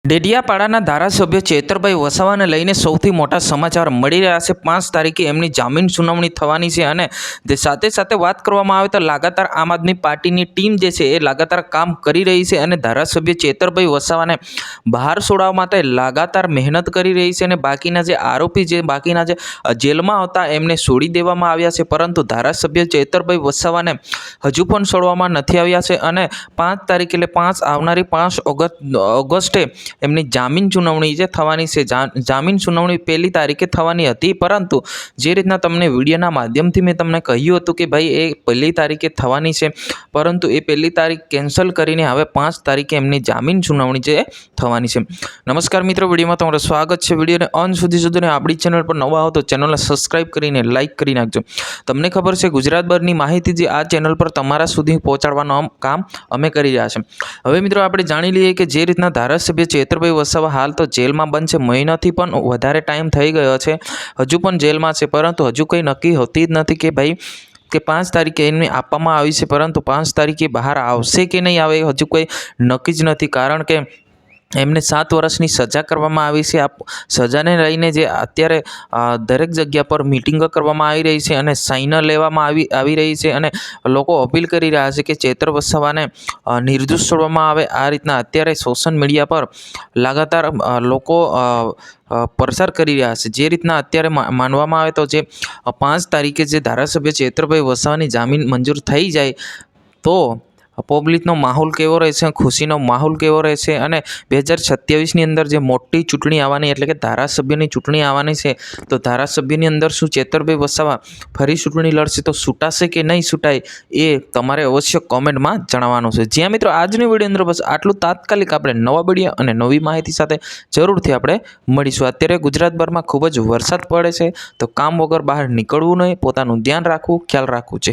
ડેડિયાપાડાના ધારાસભ્ય ચેતરભાઈ વસાવાને લઈને સૌથી મોટા સમાચાર મળી રહ્યા છે। 5 તારીખે એમની જામીન સુનાવણી થવાની છે અને સાથે સાથે વાત કરવામાં આવે તો લગાતાર આમ આદમી પાર્ટીની ટીમ જે છે એ લગાતાર કામ કરી રહી છે અને ધારાસભ્ય ચેતરભાઈ વસાવાને બહાર છોડાવવા માટે લગાતાર મહેનત કરી રહી છે અને બાકીના જે આરોપી બાકીના જે જેલમાં હતા એમને છોડી દેવામાં આવ્યા છે, પરંતુ ધારાસભ્ય ચેતરભાઈ વસાવાને હજુ પણ છોડવામાં નથી આવ્યા છે અને 5 તારીખ એટલે આવનારી 5 ઓગસ્ટે એમની જામીન સુનાવણી જે થવાની છે। જામીન સુનાવણી 1 તારીખે થવાની હતી, પરંતુ જે રીતના તમને વિડીયોના માધ્યમથી મેં તમને કહ્યું હતું કે ભાઈ એ 1 તારીખે થવાની છે, પરંતુ એ 1 તારીખ કેન્સલ કરીને હવે 5 તારીખે એમની જામીન સુનાવણી જે થવાની છે। નમસ્કાર મિત્રો, વિડીયોમાં તમારું સ્વાગત છે। વિડીયોને અંત સુધી જોજો ને આપણી ચેનલ પર નવા હો તો ચેનલને સબસ્ક્રાઈબ કરીને લાઇક કરી નાખજો। તમને ખબર છે ગુજરાતભરની માહિતી જે આ ચેનલ પર તમારા સુધી પહોંચાડવાનું કામ અમે કરી રહ્યા છે। હવે મિત્રો આપણે જાણી લઈએ કે જે રીતના ધારાસભ્ય ચેતરભાઈ વસાવા હાલ તો જેલમાં બંધ છે, મહિનાથી પણ વધારે ટાઈમ થઈ ગયો છે, હજુ પણ જેલમાં છે, પરંતુ હજુ કંઈ નક્કી હોતી જ નથી કે ભાઈ કે 5 તારીખે એમને આપવામાં આવી છે, પરંતુ 5 તારીખે બહાર આવશે કે નહીં આવે હજુ કોઈ નક્કી જ નથી, કારણ કે એમને 7 વર્ષની સજા કરવામાં આવી છે। આ સજાને લઈને જે અત્યારે દરેક જગ્યા પર મિટિંગો કરવામાં આવી રહી છે અને સાઇન લેવામાં આવી રહી છે અને લોકો અપીલ કરી રહ્યા છે કે ચેતર વસાવાને નિર્દોષ છોડવામાં આવે। આ રીતના અત્યારે સોશિયલ મીડિયા પર લગાતાર લોકો પ્રચાર કરી રહ્યા છે। જે રીતના અત્યારે માનવામાં આવે તો જે 5 તારીખે જે ધારાસભ્ય ચેતરભાઈ વસાવાની જામીન મંજૂર થઈ જાય તો પબ્લિકનો માહોલ કેવો રહેશે, ખુશીનો માહોલ કેવો રહેશે અને 2027ની અંદર જે મોટી ચૂંટણી આવવાની એટલે કે ધારાસભ્યની ચૂંટણી આવવાની છે, તો ધારાસભ્યની અંદર શું ચેતરભાઈ વસાવા ફરી ચૂંટણી લડશે, તો છૂટાશે કે નહીં છૂટાય એ તમારે અવશ્ય કોમેન્ટમાં જણાવવાનું છે। જ્યાં મિત્રો આજની વિડીયો અંદર બસ આટલું। તાત્કાલિક આપણે નવા વિડીયો અને નવી માહિતી સાથે જરૂરથી આપણે મળીશું। અત્યારે ગુજરાતભરમાં ખૂબ જ વરસાદ પડે છે, તો કામ વગર બહાર નીકળવું નહીં, પોતાનું ધ્યાન રાખવું, ખ્યાલ રાખવું છે।